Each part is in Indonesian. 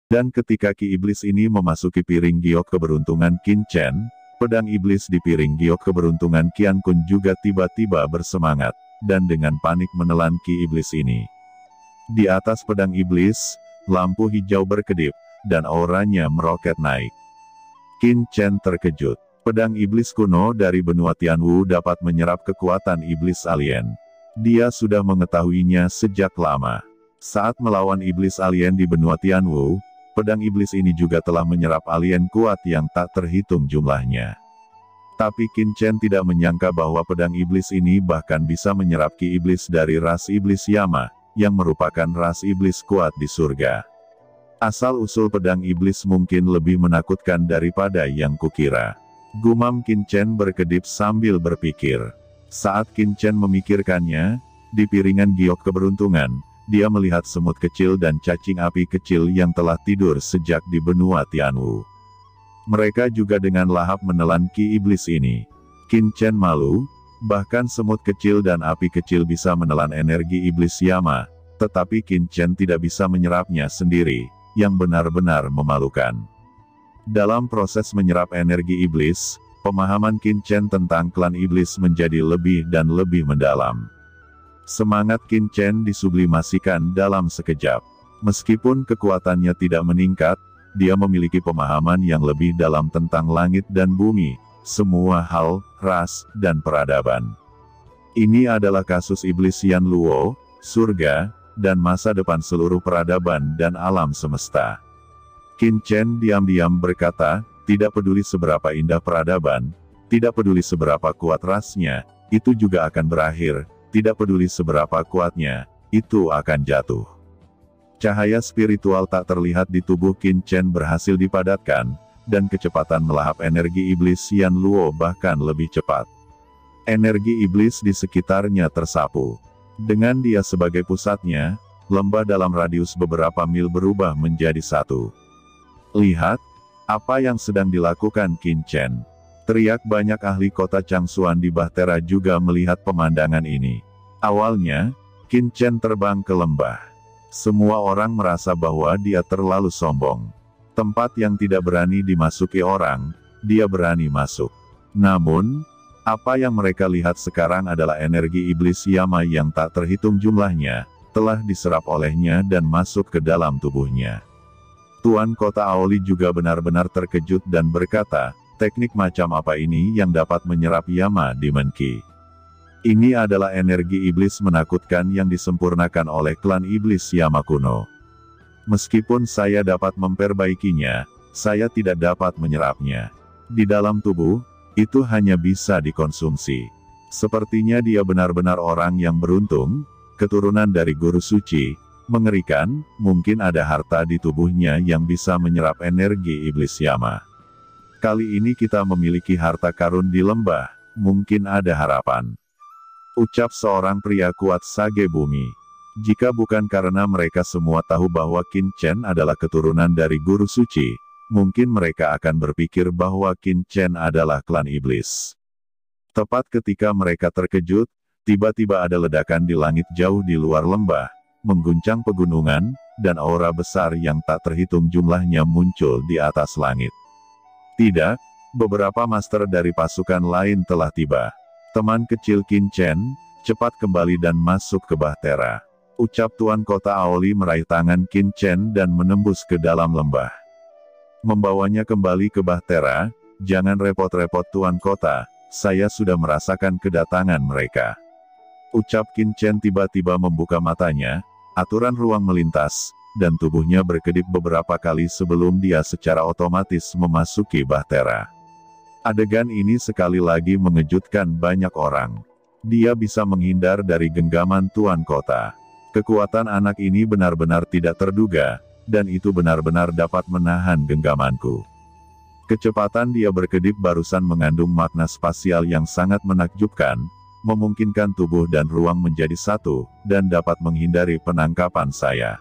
Dan ketika ki iblis ini memasuki piring giok keberuntungan Qin Chen, pedang iblis di piring giok keberuntungan Qian Kun juga tiba-tiba bersemangat, dan dengan panik menelan ki iblis ini. Di atas pedang iblis, lampu hijau berkedip, dan auranya meroket naik. Qin Chen terkejut. Pedang iblis kuno dari benua Tianwu dapat menyerap kekuatan iblis alien. Dia sudah mengetahuinya sejak lama. Saat melawan iblis alien di benua Tianwu, pedang iblis ini juga telah menyerap alien kuat yang tak terhitung jumlahnya. Tapi Qin Chen tidak menyangka bahwa pedang iblis ini bahkan bisa menyerap ki iblis dari ras iblis Yama, yang merupakan ras iblis kuat di surga. Asal-usul pedang iblis mungkin lebih menakutkan daripada yang kukira. Gumam Qin Chen berkedip sambil berpikir. Saat Qin Chen memikirkannya, di piringan giok keberuntungan, dia melihat semut kecil dan cacing api kecil yang telah tidur sejak di benua Tianwu. Mereka juga dengan lahap menelan ki iblis ini. Qin Chen malu, bahkan semut kecil dan api kecil bisa menelan energi iblis Yama, tetapi Qin Chen tidak bisa menyerapnya sendiri, yang benar-benar memalukan. Dalam proses menyerap energi iblis, pemahaman Qin Chen tentang klan iblis menjadi lebih dan lebih mendalam. Semangat Qin Chen disublimasikan dalam sekejap. Meskipun kekuatannya tidak meningkat, dia memiliki pemahaman yang lebih dalam tentang langit dan bumi, semua hal, ras, dan peradaban. Ini adalah kasus iblis Yan Luo, surga, dan masa depan seluruh peradaban dan alam semesta. Qin Chen diam-diam berkata, tidak peduli seberapa indah peradaban, tidak peduli seberapa kuat rasnya, itu juga akan berakhir. Tidak peduli seberapa kuatnya, itu akan jatuh. Cahaya spiritual tak terlihat di tubuh Qin Chen berhasil dipadatkan, dan kecepatan melahap energi iblis Yan Luo bahkan lebih cepat. Energi iblis di sekitarnya tersapu. Dengan dia sebagai pusatnya, lembah dalam radius beberapa mil berubah menjadi satu. Lihat, apa yang sedang dilakukan Qin Chen. Teriak banyak ahli kota Changsuan di Bahtera juga melihat pemandangan ini. Awalnya, Qin Chen terbang ke lembah. Semua orang merasa bahwa dia terlalu sombong. Tempat yang tidak berani dimasuki orang, dia berani masuk. Namun, apa yang mereka lihat sekarang adalah energi iblis Yama yang tak terhitung jumlahnya, telah diserap olehnya dan masuk ke dalam tubuhnya. Tuan Kota Aoli juga benar-benar terkejut dan berkata, teknik macam apa ini yang dapat menyerap Yama Demon Ki? Ini adalah energi iblis menakutkan yang disempurnakan oleh klan iblis Yama kuno. Meskipun saya dapat memperbaikinya, saya tidak dapat menyerapnya. Di dalam tubuh, itu hanya bisa dikonsumsi. Sepertinya dia benar-benar orang yang beruntung, keturunan dari guru suci. Mengerikan, mungkin ada harta di tubuhnya yang bisa menyerap energi iblis Yama. Kali ini kita memiliki harta karun di lembah, mungkin ada harapan. Ucap seorang pria kuat Sage Bumi. Jika bukan karena mereka semua tahu bahwa Qin Chen adalah keturunan dari guru suci, mungkin mereka akan berpikir bahwa Qin Chen adalah klan iblis. Tepat ketika mereka terkejut, tiba-tiba ada ledakan di langit jauh di luar lembah, mengguncang pegunungan, dan aura besar yang tak terhitung jumlahnya muncul di atas langit. Tidak, beberapa master dari pasukan lain telah tiba. Teman kecil Qin Chen, cepat kembali dan masuk ke Bahtera. Ucap Tuan Kota Aoli meraih tangan Qin Chen dan menembus ke dalam lembah. Membawanya kembali ke Bahtera, jangan repot-repot Tuan Kota, saya sudah merasakan kedatangan mereka. Ucap Qin Chen tiba-tiba membuka matanya, aturan ruang melintas, dan tubuhnya berkedip beberapa kali sebelum dia secara otomatis memasuki Bahtera. Adegan ini sekali lagi mengejutkan banyak orang. Dia bisa menghindar dari genggaman Tuan Kota. Kekuatan anak ini benar-benar tidak terduga, dan itu benar-benar dapat menahan genggamanku. Kecepatan dia berkedip barusan mengandung makna spasial yang sangat menakjubkan, memungkinkan tubuh dan ruang menjadi satu, dan dapat menghindari penangkapan saya.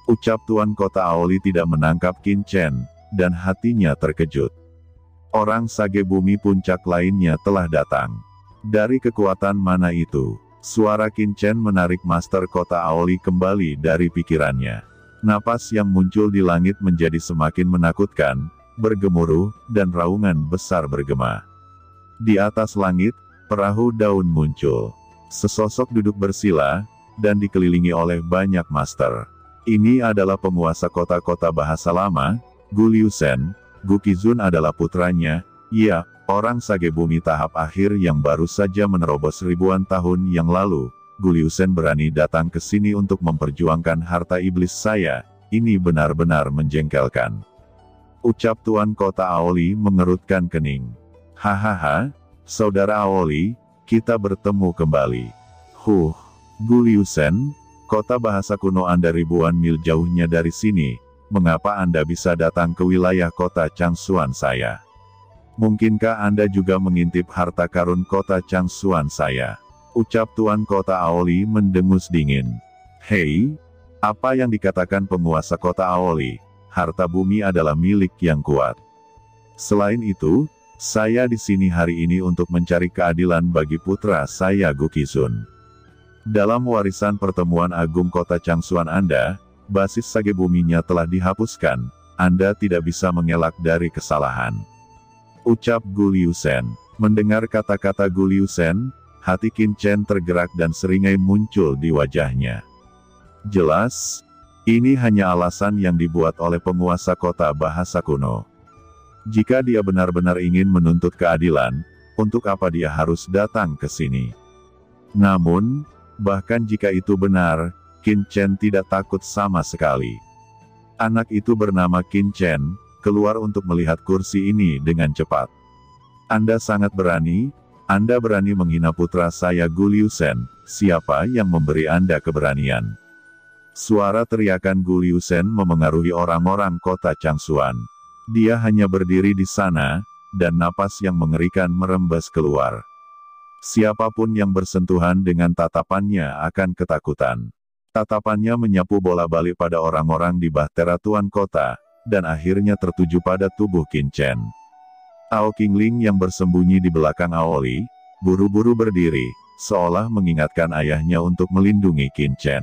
Ucap Tuan Kota Aoli tidak menangkap Qin Chen, dan hatinya terkejut. Orang Sage Bumi puncak lainnya telah datang. Dari kekuatan mana itu? Suara Qin Chen menarik Master Kota Aoli kembali dari pikirannya. Napas yang muncul di langit menjadi semakin menakutkan, bergemuruh, dan raungan besar bergema. Di atas langit, perahu daun muncul. Sesosok duduk bersila, dan dikelilingi oleh banyak master. Ini adalah penguasa kota-kota bahasa lama, Gu Liusen. Gu Qizun adalah putranya, ya, orang Sage Bumi tahap akhir yang baru saja menerobos ribuan tahun yang lalu. Gu Liusen berani datang ke sini untuk memperjuangkan harta iblis saya, ini benar-benar menjengkelkan. Ucap Tuan Kota Aoli mengerutkan kening. Hahaha, Saudara Aoli, kita bertemu kembali. Gu Liusen, kota bahasa kuno Anda ribuan mil jauhnya dari sini, mengapa Anda bisa datang ke wilayah kota Changsuan saya? Mungkinkah Anda juga mengintip harta karun kota Changsuan saya? Ucap Tuan Kota Aoli mendengus dingin. Hei, apa yang dikatakan penguasa kota Aoli? Harta bumi adalah milik yang kuat. Selain itu, saya di sini hari ini untuk mencari keadilan bagi putra saya Gu Qizun. Dalam warisan pertemuan agung kota Changsuan Anda, basis Sage buminya telah dihapuskan, Anda tidak bisa mengelak dari kesalahan. Ucap Gu Liusen. Mendengar kata-kata Gu Liusen, hati Qin Chen tergerak dan seringai muncul di wajahnya. Jelas, ini hanya alasan yang dibuat oleh penguasa kota bahasa kuno. Jika dia benar-benar ingin menuntut keadilan, untuk apa dia harus datang ke sini? Namun, bahkan jika itu benar, Qin Chen tidak takut sama sekali. Anak itu bernama Qin Chen, keluar untuk melihat kursi ini dengan cepat. Anda sangat berani. Anda berani menghina putra saya Gu Liusen, siapa yang memberi Anda keberanian? Suara teriakan Gu Liusen memengaruhi orang-orang kota Changsuan. Dia hanya berdiri di sana, dan napas yang mengerikan merembes keluar. Siapapun yang bersentuhan dengan tatapannya akan ketakutan. Tatapannya menyapu bola-balik pada orang-orang di bahtera Tuan Kota, dan akhirnya tertuju pada tubuh Qin Chen. Ao Qingling yang bersembunyi di belakang Aoli, buru-buru berdiri, seolah mengingatkan ayahnya untuk melindungi Qin Chen.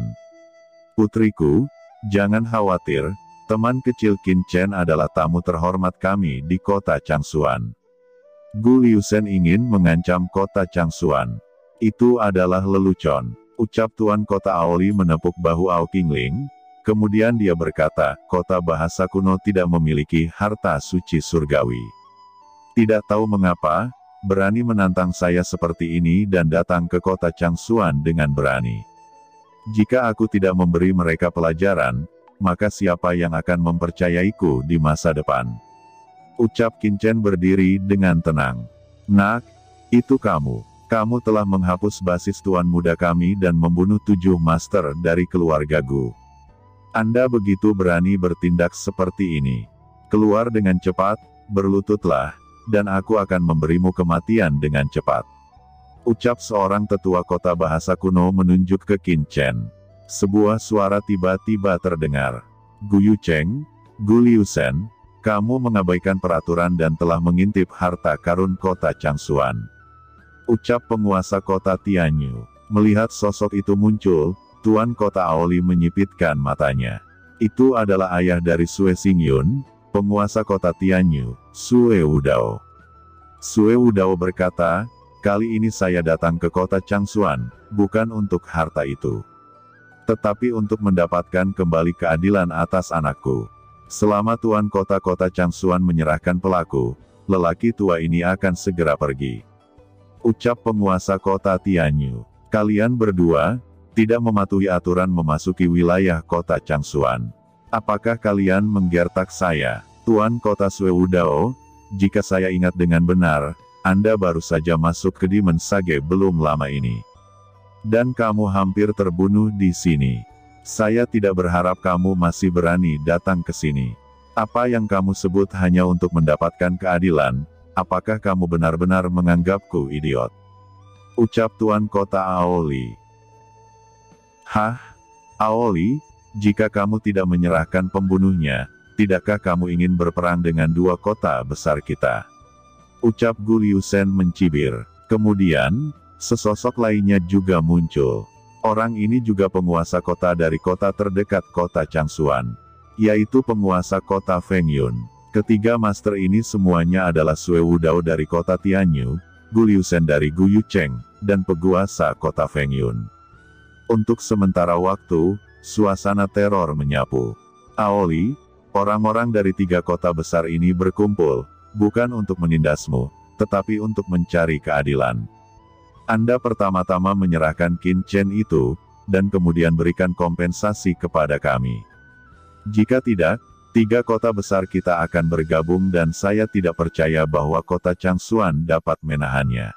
Putriku, jangan khawatir, teman kecil Qin Chen adalah tamu terhormat kami di kota Changsuan. Gu Liusen ingin mengancam kota Changsuan. Itu adalah lelucon, ucap Tuan Kota Aoli menepuk bahu Ao Qingling, kemudian dia berkata, kota bahasa kuno tidak memiliki harta suci surgawi. Tidak tahu mengapa, berani menantang saya seperti ini dan datang ke kota Changsuan dengan berani. Jika aku tidak memberi mereka pelajaran, maka siapa yang akan mempercayaiku di masa depan? Ucap Qin Chen berdiri dengan tenang. Nak, itu kamu. Kamu telah menghapus basis tuan muda kami dan membunuh 7 master dari keluarga Gu. Anda begitu berani bertindak seperti ini. Keluar dengan cepat, berlututlah, dan aku akan memberimu kematian dengan cepat. Ucap seorang tetua kota bahasa kuno menunjuk ke Qin Chen. Sebuah suara tiba-tiba terdengar. Gu Yucheng, Gu Liusen, kamu mengabaikan peraturan dan telah mengintip harta karun kota Changsuan. Ucap penguasa kota Tianyu. Melihat sosok itu muncul, Tuan Kota Aoli menyipitkan matanya. Itu adalah ayah dari Sue Xingyun, penguasa kota Tianyu, Sue Wudao. Sue Wudao berkata, kali ini saya datang ke kota Changsuan, bukan untuk harta itu, tetapi untuk mendapatkan kembali keadilan atas anakku. Selama Tuan kota Changsuan menyerahkan pelaku, lelaki tua ini akan segera pergi. Ucap penguasa kota Tianyu. Kalian berdua, tidak mematuhi aturan memasuki wilayah kota Changsuan. Apakah kalian menggertak saya? Tuan Kota Sue Wudao, jika saya ingat dengan benar, Anda baru saja masuk ke Demon Sage belum lama ini. Dan kamu hampir terbunuh di sini. Saya tidak berharap kamu masih berani datang ke sini. Apa yang kamu sebut hanya untuk mendapatkan keadilan, apakah kamu benar-benar menganggapku idiot? Ucap Tuan Kota Aoli. Hah? Aoli, jika kamu tidak menyerahkan pembunuhnya, tidakkah kamu ingin berperang dengan 2 kota besar kita? Ucap Gu Liusen mencibir. Kemudian, sesosok lainnya juga muncul. Orang ini juga penguasa kota dari kota terdekat kota Changsuan, yaitu penguasa kota Fengyun. Ketiga master ini semuanya adalah Sue Wudao dari kota Tianyu, Gu Liusen dari Gu Yucheng, dan penguasa kota Fengyun. Untuk sementara waktu, suasana teror menyapu. Aoli, orang-orang dari 3 kota besar ini berkumpul, bukan untuk menindasmu, tetapi untuk mencari keadilan. Anda pertama-tama menyerahkan Qin Chen itu, dan kemudian berikan kompensasi kepada kami. Jika tidak, 3 kota besar kita akan bergabung dan saya tidak percaya bahwa kota Changsuan dapat menahannya.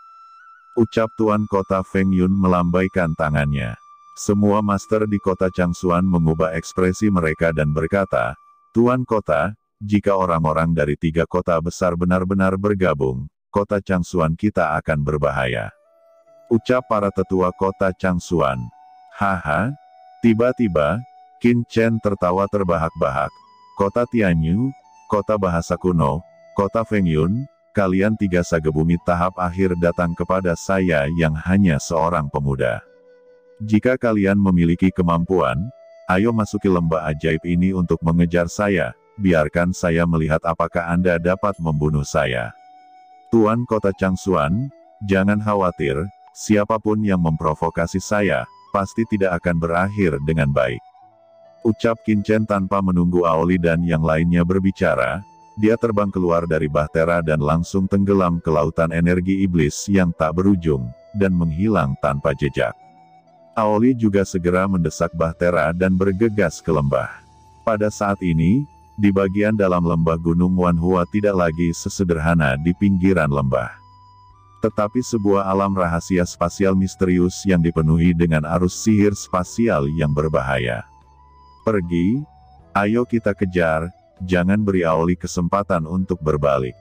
Ucap Tuan Kota Fengyun melambaikan tangannya. Semua master di kota Changsuan mengubah ekspresi mereka dan berkata, Tuan Kota, jika orang-orang dari 3 kota besar benar-benar bergabung, kota Changsuan kita akan berbahaya. Ucap para tetua kota Changsuan. Haha, tiba-tiba, Qin Chen tertawa terbahak-bahak. Kota Tianyu, kota bahasa kuno, kota Fengyun, kalian 3 sagebumi tahap akhir datang kepada saya yang hanya seorang pemuda. Jika kalian memiliki kemampuan, ayo masuki lembah ajaib ini untuk mengejar saya, biarkan saya melihat apakah Anda dapat membunuh saya. Tuan Kota Changsuan, jangan khawatir, siapapun yang memprovokasi saya, pasti tidak akan berakhir dengan baik. Ucap Qin Chen tanpa menunggu Aoli dan yang lainnya berbicara, dia terbang keluar dari bahtera dan langsung tenggelam ke lautan energi iblis yang tak berujung, dan menghilang tanpa jejak. Aoli juga segera mendesak bahtera dan bergegas ke lembah. Pada saat ini, di bagian dalam lembah Gunung Wanhua tidak lagi sesederhana di pinggiran lembah. Tetapi sebuah alam rahasia spasial misterius yang dipenuhi dengan arus sihir spasial yang berbahaya. Pergi, ayo kita kejar, jangan beri Aoli kesempatan untuk berbalik.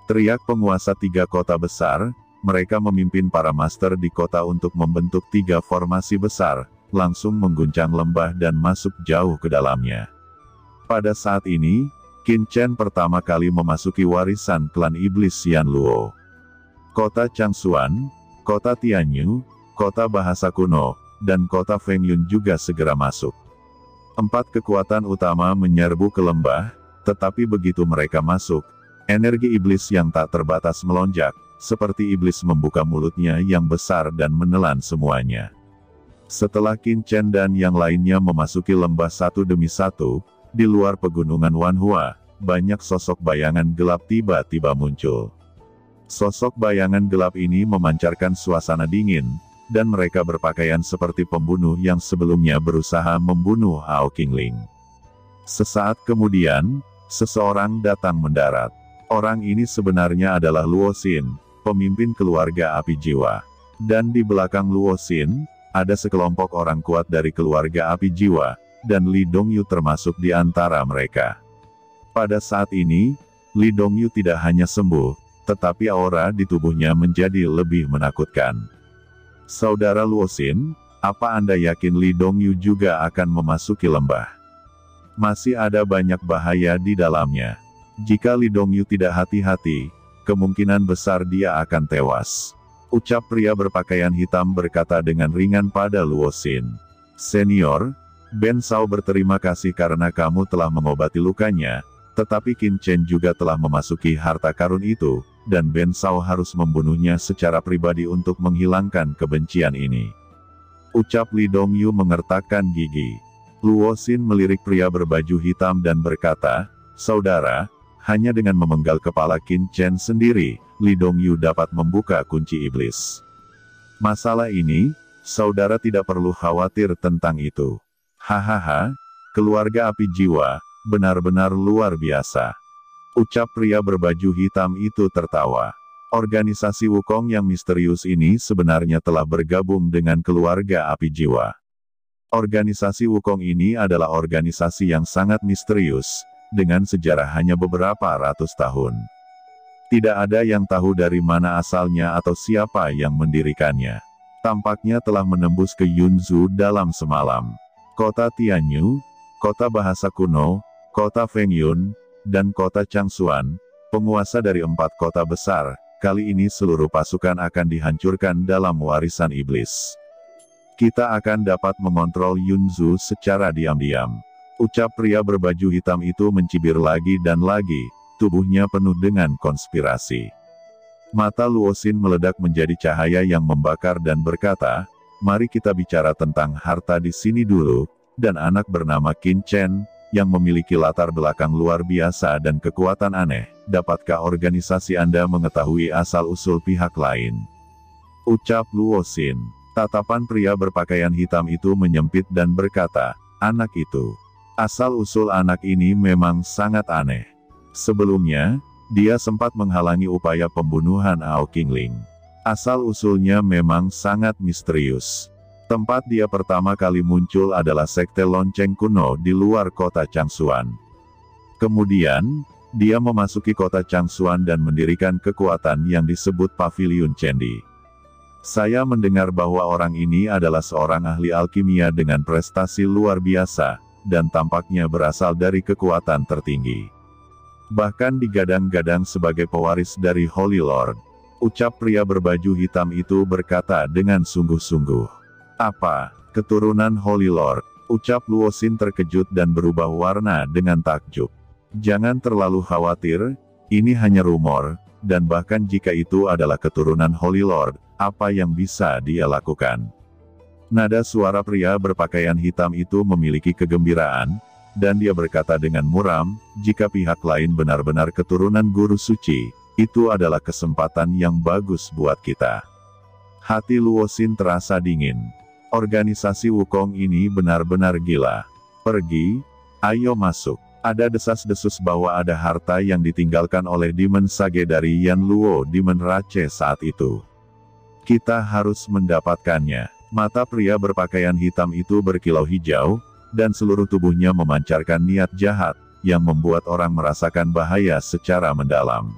Teriak penguasa 3 kota besar. Mereka memimpin para master di kota untuk membentuk 3 formasi besar, langsung mengguncang lembah dan masuk jauh ke dalamnya. Pada saat ini, Qin Chen pertama kali memasuki warisan klan iblis Yan Luo. Kota Changsuan, kota Tianyu, kota bahasa kuno, dan kota Fengyun juga segera masuk. 4 kekuatan utama menyerbu ke lembah, tetapi begitu mereka masuk, energi iblis yang tak terbatas melonjak, seperti iblis membuka mulutnya yang besar dan menelan semuanya. Setelah Qin Chen dan yang lainnya memasuki lembah satu demi satu, di luar pegunungan Wanhua, banyak sosok bayangan gelap tiba-tiba muncul. Sosok bayangan gelap ini memancarkan suasana dingin, dan mereka berpakaian seperti pembunuh yang sebelumnya berusaha membunuh Hao Qingling. Sesaat kemudian, seseorang datang mendarat. Orang ini sebenarnya adalah Luo Xin, pemimpin keluarga api jiwa. Dan di belakang Luo Xin, ada sekelompok orang kuat dari keluarga api jiwa, dan Li Dongyu termasuk di antara mereka. Pada saat ini, Li Dongyu tidak hanya sembuh, tetapi aura di tubuhnya menjadi lebih menakutkan. Saudara Luo Xin, apa Anda yakin Li Dongyu juga akan memasuki lembah? Masih ada banyak bahaya di dalamnya. Jika Li Dongyu tidak hati-hati, kemungkinan besar dia akan tewas. Ucap pria berpakaian hitam berkata dengan ringan pada Luo Xin. Senior, Ben Shao berterima kasih karena kamu telah mengobati lukanya, tetapi Qin Chen juga telah memasuki harta karun itu, dan Ben Shao harus membunuhnya secara pribadi untuk menghilangkan kebencian ini. Ucap Li Dongyu mengertakkan gigi. Luo Xin melirik pria berbaju hitam dan berkata, Saudara, hanya dengan memenggal kepala Qin Chen sendiri, Li Dongyu dapat membuka kunci iblis. Masalah ini, saudara tidak perlu khawatir tentang itu. Hahaha, keluarga api jiwa, benar-benar luar biasa. Ucap pria berbaju hitam itu tertawa. Organisasi Wukong yang misterius ini sebenarnya telah bergabung dengan keluarga api jiwa. Organisasi Wukong ini adalah organisasi yang sangat misterius, dengan sejarah hanya beberapa ratus tahun. Tidak ada yang tahu dari mana asalnya atau siapa yang mendirikannya. Tampaknya telah menembus ke Yunzhou dalam semalam. Kota Tianyu, kota bahasa kuno, kota Fengyun, dan kota Changsuan, penguasa dari 4 kota besar, kali ini seluruh pasukan akan dihancurkan dalam warisan iblis. Kita akan dapat mengontrol Yunzu secara diam-diam. Ucap pria berbaju hitam itu mencibir lagi dan lagi, tubuhnya penuh dengan konspirasi. Mata Luosin meledak menjadi cahaya yang membakar dan berkata, "Mari kita bicara tentang harta di sini dulu, dan anak bernama Qin Chen, yang memiliki latar belakang luar biasa dan kekuatan aneh. Dapatkah organisasi Anda mengetahui asal-usul pihak lain?" Ucap Luosin. Tatapan pria berpakaian hitam itu menyempit dan berkata, "Anak itu. Asal-usul anak ini memang sangat aneh. Sebelumnya, dia sempat menghalangi upaya pembunuhan Ao Qingling. Asal-usulnya memang sangat misterius. Tempat dia pertama kali muncul adalah sekte lonceng kuno di luar kota Changsuan. Kemudian, dia memasuki kota Changsuan dan mendirikan kekuatan yang disebut Pavilion Cendi. Saya mendengar bahwa orang ini adalah seorang ahli alkimia dengan prestasi luar biasa, dan tampaknya berasal dari kekuatan tertinggi. Bahkan digadang-gadang sebagai pewaris dari Holy Lord." Ucap pria berbaju hitam itu berkata dengan sungguh-sungguh. "Apa, keturunan Holy Lord?" Ucap Luosin terkejut dan berubah warna dengan takjub. "Jangan terlalu khawatir, ini hanya rumor, dan bahkan jika itu adalah keturunan Holy Lord, apa yang bisa dia lakukan?" Nada suara pria berpakaian hitam itu memiliki kegembiraan, dan dia berkata dengan muram, "Jika pihak lain benar-benar keturunan guru suci, itu adalah kesempatan yang bagus buat kita." Hati Luosin terasa dingin. Organisasi Wukong ini benar-benar gila. "Pergi, ayo masuk." Ada desas-desus bahwa ada harta yang ditinggalkan oleh Demon Sage dari Yan Luo Demon Rache saat itu. "Kita harus mendapatkannya." Mata pria berpakaian hitam itu berkilau hijau, dan seluruh tubuhnya memancarkan niat jahat, yang membuat orang merasakan bahaya secara mendalam.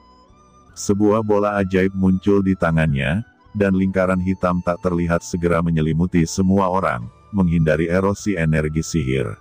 Sebuah bola ajaib muncul di tangannya, dan lingkaran hitam tak terlihat segera menyelimuti semua orang, menghindari erosi energi sihir.